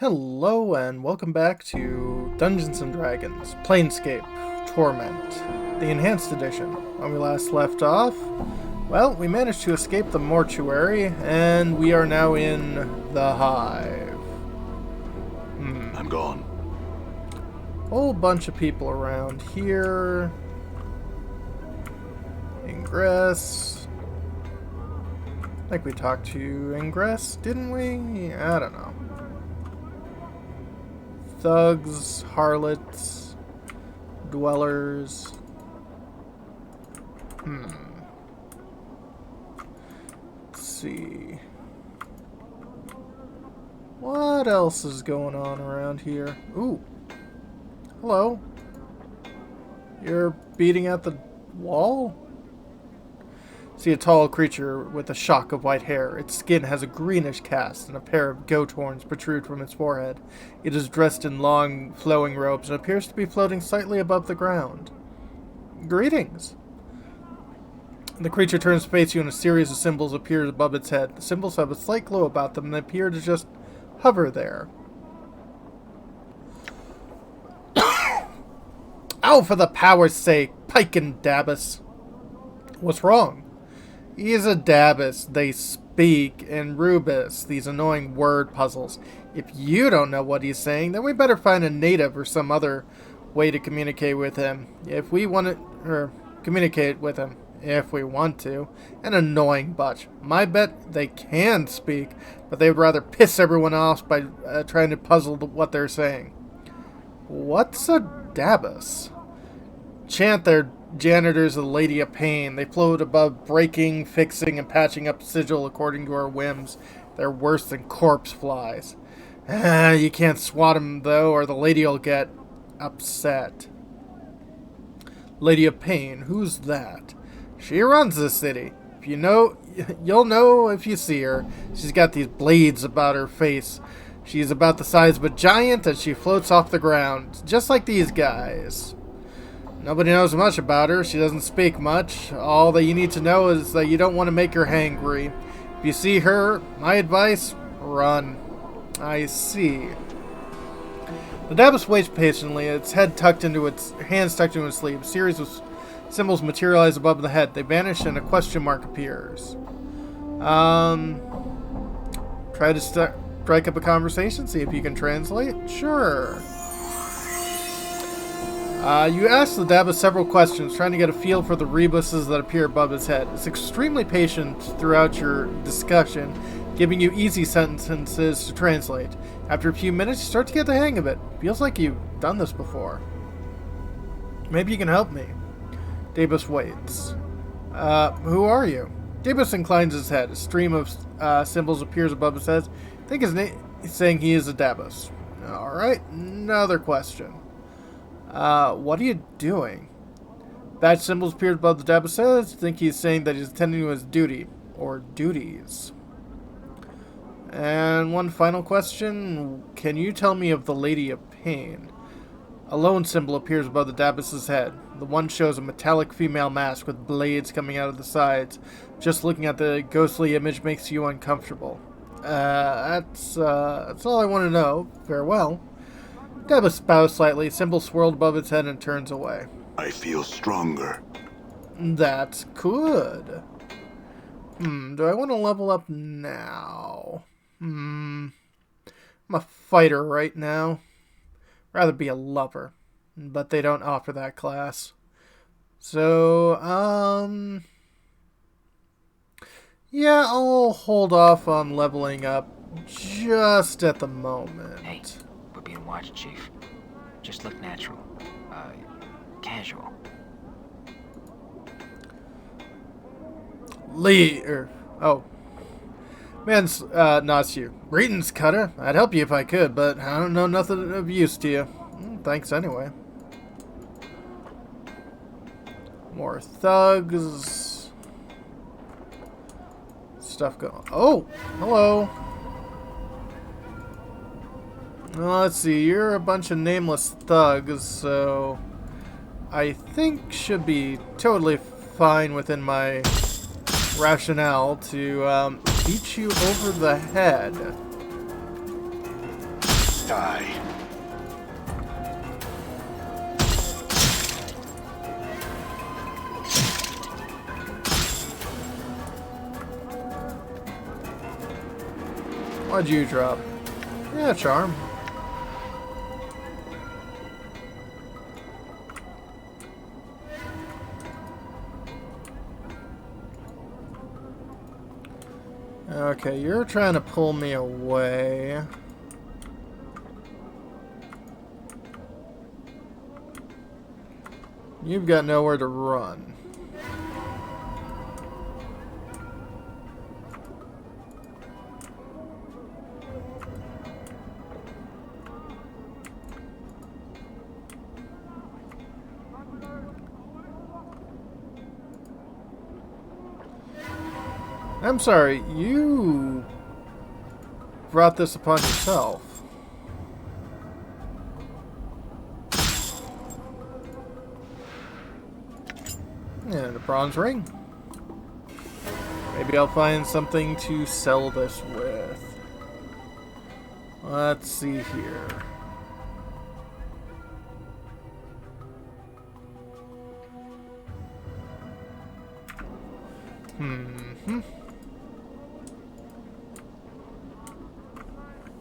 Hello and welcome back to Dungeons & Dragons, Planescape, Torment, the Enhanced Edition. When we last left off, well, we managed to escape the mortuary, and we are now in the Hive. I'm gone. Whole bunch of people around here. Ingress. I think we talked to Ingress, didn't we? I don't know. Thugs, harlots, dwellers. Let's see. What else is going on around here? Ooh. Hello. You're beating at the wall? See a tall creature with a shock of white hair. Its skin has a greenish cast, and a pair of goat horns protrude from its forehead. It is dressed in long, flowing robes and appears to be floating slightly above the ground. Greetings. The creature turns to face you, and a series of symbols appear above its head. The symbols have a slight glow about them, and they appear to just hover there. Oh, for the power's sake! Pike and Dabus! What's wrong? He is a Dabus. They speak in Rubus, these annoying word puzzles. If you don't know what he's saying, then we better find a native or some other way to communicate with him. If we want to, or communicate with him, if we want to. An annoying bunch. My bet they can speak, but they would rather piss everyone off by trying to puzzle what they're saying. What's a Dabus? Chant their janitors of the Lady of Pain. They float above breaking, fixing, and patching up sigil according to our whims. They're worse than corpse flies. You can't swat them, though, or the lady'll get upset. Lady of Pain, who's that? She runs the city. If you know, you'll know if you see her. She's got these blades about her face. She's about the size of a giant, and she floats off the ground, just like these guys. Nobody knows much about her. She doesn't speak much. All that you need to know is that you don't want to make her hangry. If you see her, my advice, run. I see. The Dabus waits patiently, its head tucked into its hands tucked into its sleeve. A series of symbols materialize above the head. They vanish and a question mark appears. Try to strike up a conversation, see if you can translate. Sure. You ask the Dabus several questions, trying to get a feel for the rebuses that appear above his head. It's extremely patient throughout your discussion, giving you easy sentences to translate. After a few minutes, you start to get the hang of it. Feels like you've done this before. Maybe you can help me. Dabus waits. Who are you? Dabus inclines his head. A stream of symbols appears above his head. I think he's saying he is a Dabus. Alright, another question. What are you doing? Badge symbols appeared above the Dabus head. I think he's saying that he's attending to his duty. Or duties. And one final question. Can you tell me of the Lady of Pain? A lone symbol appears above the Dabus's head. The one shows a metallic female mask with blades coming out of the sides. Just looking at the ghostly image makes you uncomfortable. That's all I want to know. Farewell. Dabus bows slightly, symbol swirled above its head and turns away. I feel stronger. That's good. Do I want to level up now? I'm a fighter right now. Rather be a lover, but they don't offer that class. So, yeah, I'll hold off on leveling up just at the moment. Hey, we're being watched, Chief. Just look natural. Casual. Man's, not you. Greetings, Cutter. I'd help you if I could, but I don't know nothing of use to you. Thanks anyway. More thugs. Stuff going. Oh, hello. Well, let's see. You're a bunch of nameless thugs, so I think should be totally fine within my rationale to beat you over the head. Die. What'd you drop? Yeah, charm. Okay, you're trying to pull me away. You've got nowhere to run. I'm sorry, you brought this upon yourself. And a bronze ring. Maybe I'll find something to sell this with. Let's see here.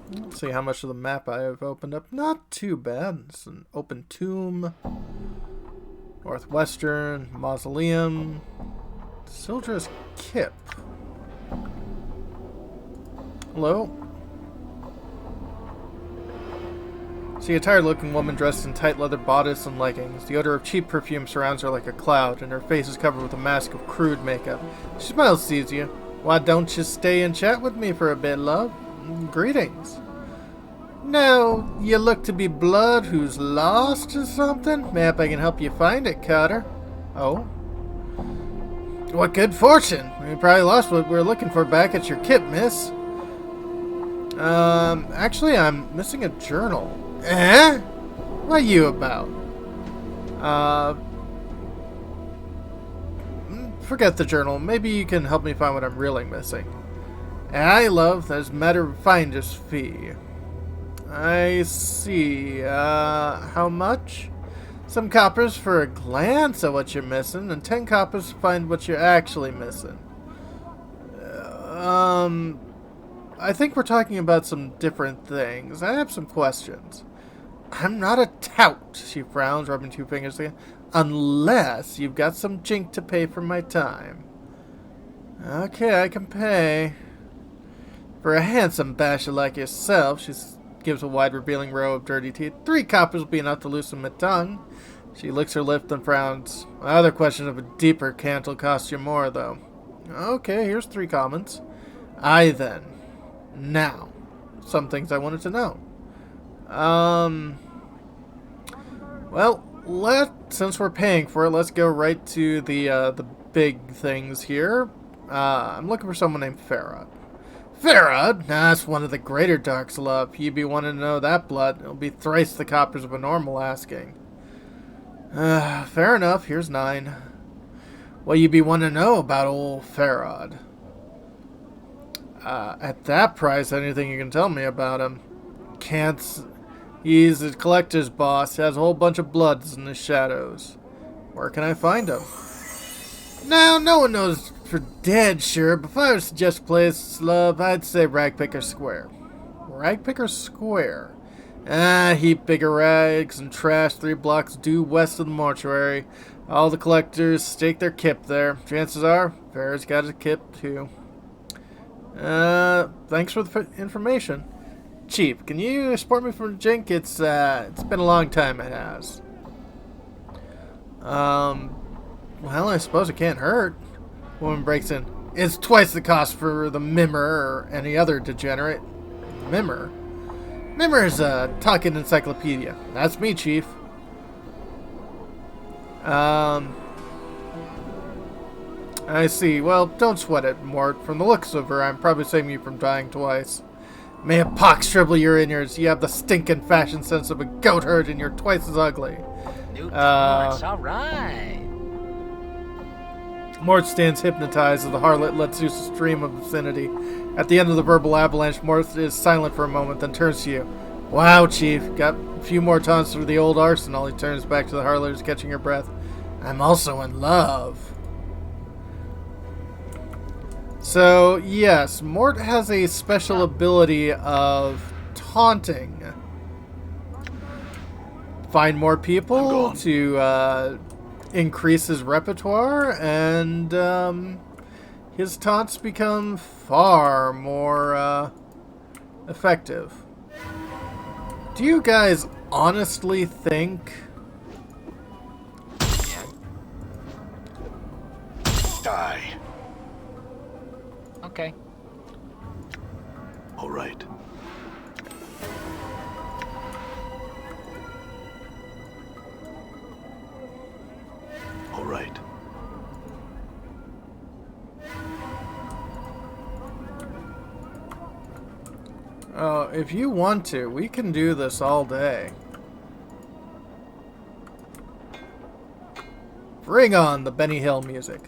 Let's see how much of the map I have opened up. Not too bad. It's an open tomb. Northwestern, Mausoleum. Sildra's Kip. Hello? See a tired-looking woman dressed in tight leather bodice and leggings. The odor of cheap perfume surrounds her like a cloud, and her face is covered with a mask of crude makeup. She smiles, sees you. Why don't you stay and chat with me for a bit, love? Greetings. No, you look to be blood who's lost or something? Maybe I can help you find it, Cutter. Oh? What good fortune! We probably lost what we were looking for back at your kit, miss. Actually, I'm missing a journal. Eh? What are you about? Forget the journal. Maybe you can help me find what I'm really missing. Aye, love, that's a matter of finder's fee. I see. How much? Some coppers for a glance at what you're missing, and 10 coppers to find what you're actually missing. I think we're talking about some different things. I have some questions. I'm not a tout, she frowns, rubbing two fingers together, unless you've got some jink to pay for my time. Okay, I can pay. For a handsome basher like yourself, she gives a wide revealing row of dirty teeth. 3 coppers will be enough to loosen my tongue. She licks her lip and frowns. My other question of a deeper cant will cost you more, though. Okay, here's 3 commons. Aye then. Now, some things I wanted to know. Well, since we're paying for it, let's go right to the big things here. I'm looking for someone named Pharod. Pharod? Nah, that's one of the greater darks, love. You be wanting to know that blood. It'll be thrice the coppers of a normal asking. Fair enough. Here's 9. What you be wanting to know about old Pharod? At that price, anything you can tell me about him. Can't. He's a collector's boss. He has a whole bunch of bloods in the shadows. Where can I find him? Now, no one knows for dead sure, but if I were to suggest a place, love, I'd say Ragpicker Square. Ragpicker Square? Heap bigger rags and trash 3 blocks due west of the mortuary. All the collectors stake their kip there. Chances are, Farrah's got a kip too. Thanks for the information. Chief, can you escort me from Jink? It's been a long time, it has. Well, I suppose it can't hurt. Woman breaks in. It's twice the cost for the Mimmer or any other degenerate. Mimmer? Mimmer's a talking encyclopedia. That's me, Chief. I see. Well, don't sweat it, Morte. From the looks of her, I'm probably saving you from dying twice. May a pox shrivel your innards. You have the stinking fashion sense of a goat herd and you're twice as ugly. New parts, alright. Morte stands hypnotized as the harlot lets loose a stream of obscenity. At the end of the verbal avalanche, Morte is silent for a moment, then turns to you. Wow, Chief. Got a few more taunts through the old arsenal. He turns back to the Harlers, catching her breath. I'm also in love. So, yes, Morte has a special ability of taunting. Find more people to increase his repertoire, and his taunts become far more effective. Do you guys honestly think... Yeah. Die. Okay. All right. All right. Oh, if you want to, we can do this all day. Bring on the Benny Hill music.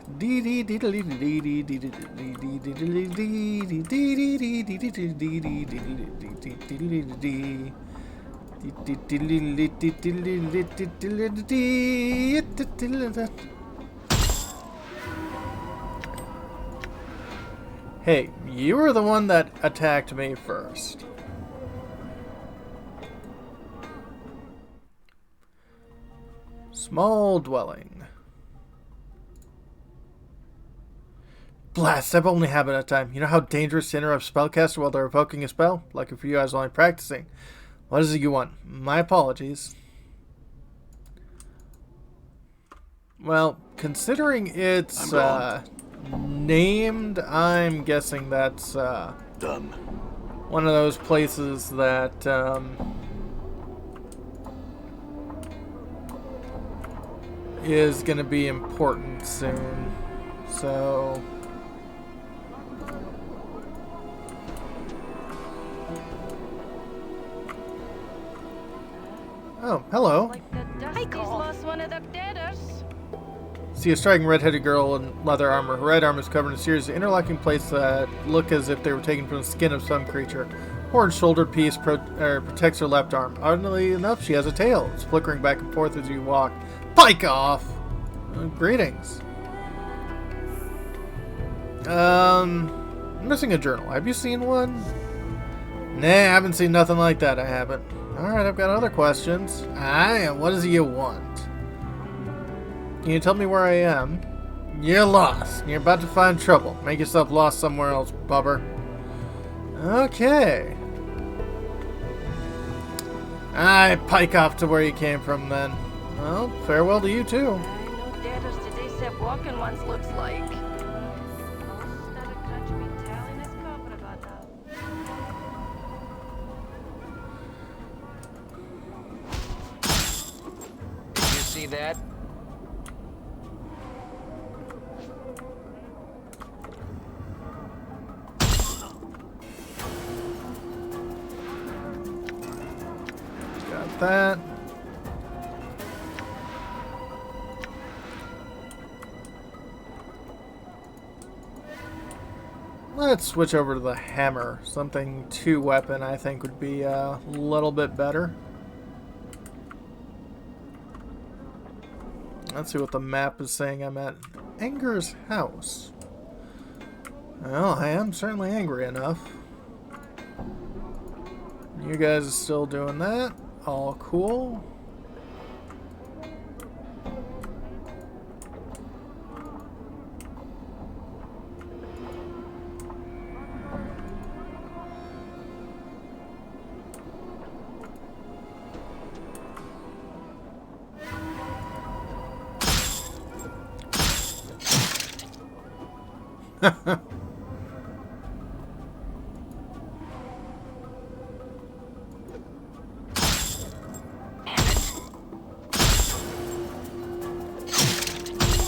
Hey, you were the one that attacked me first. Small dwelling. Blast, I've only habit at a time. You know how dangerous to interrupt spellcaster while they're evoking a spell? Lucky for you, I was only practicing. What is it you want? My apologies. Well, considering it's named, I'm guessing that's Done. one of those places that is going to be important soon. So... Oh, hello. See a striking red-headed girl in leather armor. Her right arm is covered in a series of interlocking plates that look as if they were taken from the skin of some creature. Horned shoulder piece protects her left arm. Oddly enough, she has a tail. It's flickering back and forth as you walk. Pike off! Greetings. I'm missing a journal. Have you seen one? Nah, I haven't seen nothing like that. I haven't. Alright, I've got other questions. Aye, what is it you want? Can you tell me where I am? You're lost. You're about to find trouble. Make yourself lost somewhere else, bubber. Okay. I pike off to where you came from then. Well, farewell to you too. I know daughters today said walking once looks like. Did you see that? Got that. Let's switch over to the hammer. Something two-weapon I think would be a little bit better. Let's see what the map is saying. I'm at Anger's house. Well, I am certainly angry enough. You guys are still doing that. All cool.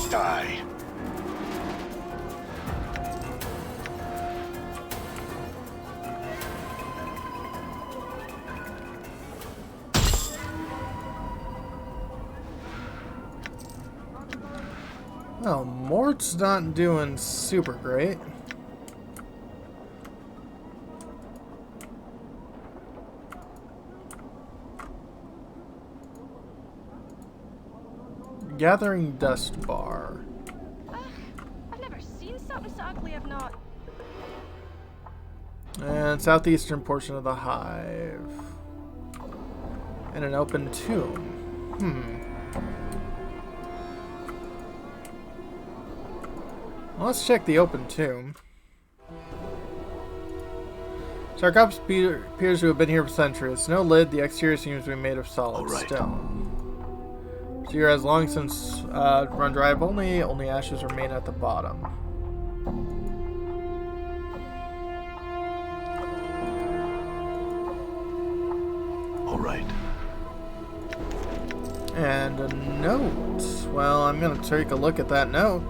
Die. Well, Morte's not doing super great. Gathering Dust Bar. Ugh, I've never seen something so ugly, I've not. And southeastern portion of the hive. And an open tomb. Well, let's check the open tomb. Sarcophagus appears to have been here for centuries. No lid, the exterior seems to be made of solid stone. This year has long since run dry. Only ashes remain at the bottom. All right. And a note. Well, I'm going to take a look at that note.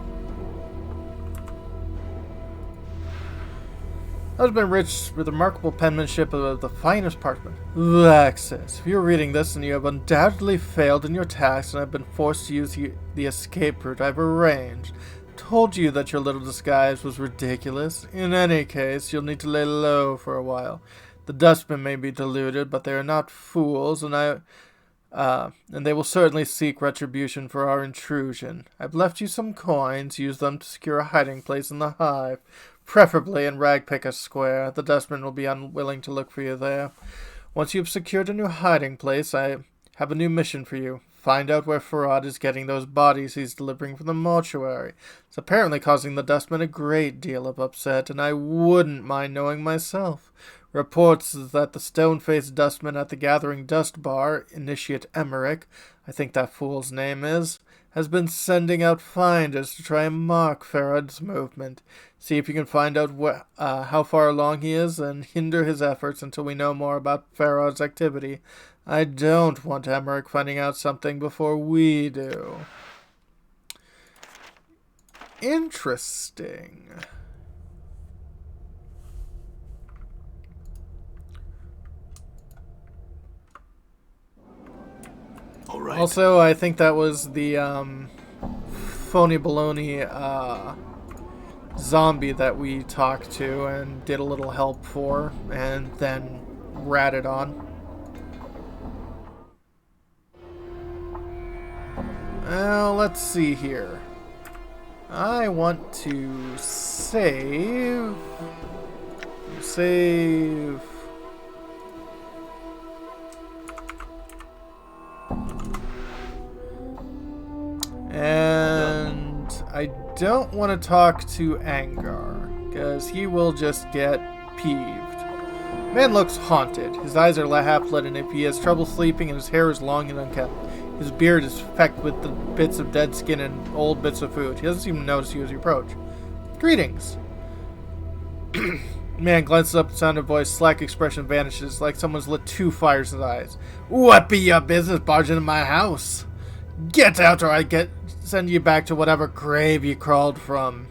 Husband Rich, with remarkable penmanship of the finest parchment. Laxus, if you're reading this and you have undoubtedly failed in your task and have been forced to use the escape route I've arranged, told you that your little disguise was ridiculous. In any case, you'll need to lay low for a while. The dustmen may be deluded, but they are not fools, and they will certainly seek retribution for our intrusion. I've left you some coins. Use them to secure a hiding place in the hive, preferably in Ragpicker Square. The dustmen will be unwilling to look for you there. Once you've secured a new hiding place, I have a new mission for you. Find out where Pharod is getting those bodies he's delivering from the mortuary. It's apparently causing the dustmen a great deal of upset, and I wouldn't mind knowing myself. Reports that the stone-faced dustman at the Gathering Dust Bar, Initiate Emmerich, I think that fool's name is, has been sending out finders to try and mark Pharod's movement. See if you can find out how far along he is and hinder his efforts until we know more about Pharod's activity. I don't want Emmerich finding out something before we do. Interesting. All right. Also, I think that was the phony baloney zombie that we talked to and did a little help for, and then ratted on. Well, let's see here. I want to save. And I don't want to talk to Angar, because he will just get peeved. Man looks haunted. His eyes are half lit, and if he has trouble sleeping and his hair is long and unkempt, his beard is fecked with the bits of dead skin and old bits of food. He doesn't even notice you as you approach. Greetings. Man glances up at the sound of voice. Slack expression vanishes like someone's lit 2 fires in his eyes. What be your business barging in my house? Get out or I send you back to whatever grave you crawled from.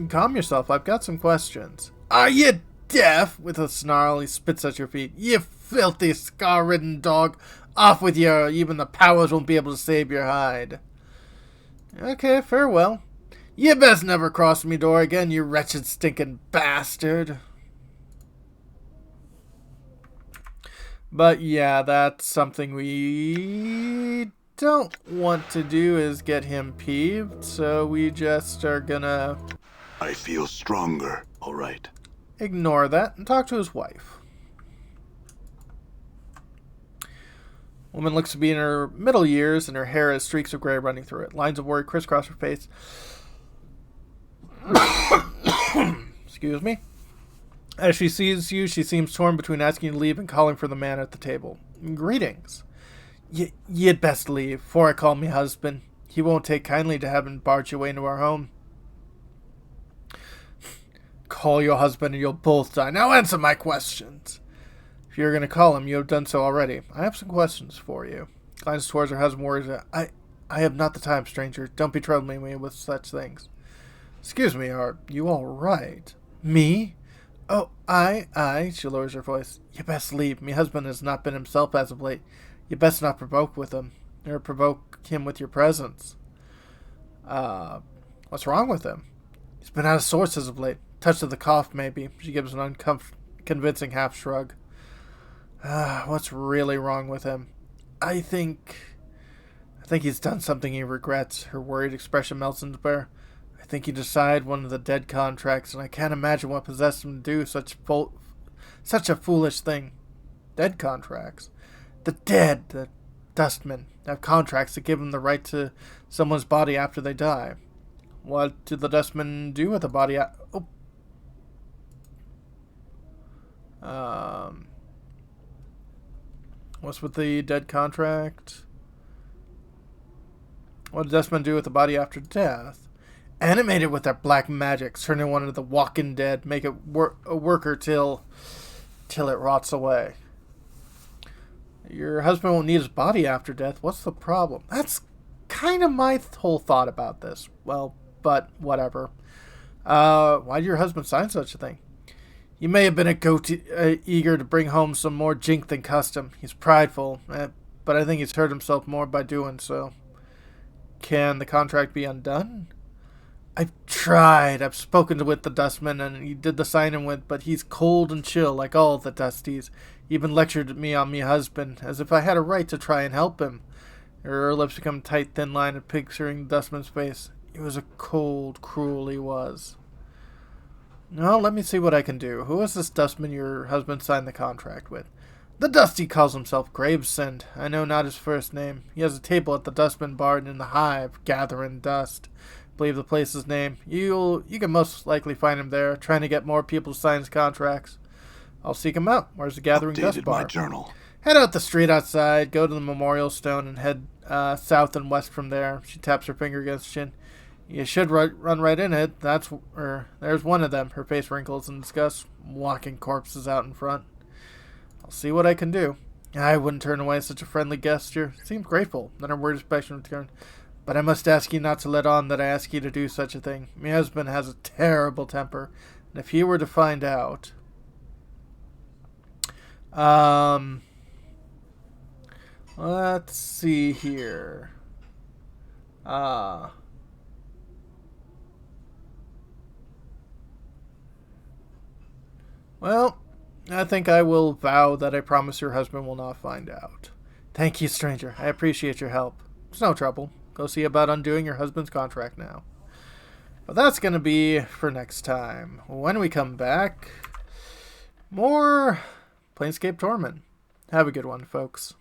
Calm yourself. I've got some questions. Are you deaf? With a snarl, he spits at your feet. You filthy, scar-ridden dog. Off with you. Even the powers won't be able to save your hide. Okay, farewell. You best never cross me door again, you wretched, stinking bastard. But yeah, that's something we don't want to do, is get him peeved, so we just are gonna... I feel stronger. All right. Ignore that and talk to his wife. Woman looks to be in her middle years, and her hair has streaks of gray running through it. Lines of worry crisscross her face. Excuse me. As she sees you, she seems torn between asking you to leave and calling for the man at the table. Greetings. You'd best leave, for I call me husband. He won't take kindly to having barged your way into our home. Call your husband and you'll both die. Now answer my questions. If you're going to call him, you have done so already. I have some questions for you. Glances towards her husband, worries. I have not the time, stranger. Don't be troubling me with such things. Excuse me, are you all right? Me? Oh, I. She lowers her voice. You best leave. Me husband has not been himself as of late. You best not provoke with him, or provoke him with your presence. What's wrong with him? He's been out of sorts as of late. Touch of the cough, maybe. She gives an unconvincing half shrug. What's really wrong with him? I think he's done something he regrets. Her worried expression melts into despair. I think he decided one of the dead contracts, and I can't imagine what possessed him to do such a foolish thing. Dead contracts? The dead, the dustmen, have contracts that give them the right to someone's body after they die. What do the dustmen do with a body? What's with the dead contract? What do dustmen do with the body after death? Animate it with their black magic, turning one into the walking dead, make it a worker till it rots away. Your husband won't need his body after death. What's the problem? That's kind of my whole thought about this. Well, but whatever. Why did your husband sign such a thing? He may have been a goat eager to bring home some more jink than custom. He's prideful, but I think he's hurt himself more by doing so. Can the contract be undone? I've tried. I've spoken with the dustman, and he did the signing with, but he's cold and chill like all the dusties. He even lectured me on me husband, as if I had a right to try and help him. Her lips become tight, thin line of picturing the dustman's face. He was a cold, cruel he was. No, let me see what I can do. Who is this dustman your husband signed the contract with? The Dusty calls himself Gravesend. I know not his first name. He has a table at the dustman bar in the hive, gathering dust. Believe the place's name. You can most likely find him there, trying to get more people to sign his contracts. I'll seek him out. Where's the gathering dust bar? My journal. Head out the street outside, go to the memorial stone, and head south and west from there. She taps her finger against her chin. You should run right in it. There's one of them. Her face wrinkles in disgust. Walking corpses out in front. I'll see what I can do. I wouldn't turn away such a friendly gesture. Seemed grateful. Then her word expression returned. But I must ask you not to let on that I ask you to do such a thing. My husband has a terrible temper, and if he were to find out... let's see here. Well, I think I will vow that I promise your husband will not find out. Thank you, stranger. I appreciate your help. It's no trouble. Go see about undoing your husband's contract now. But that's going to be for next time. When we come back, more Planescape Torment. Have a good one, folks.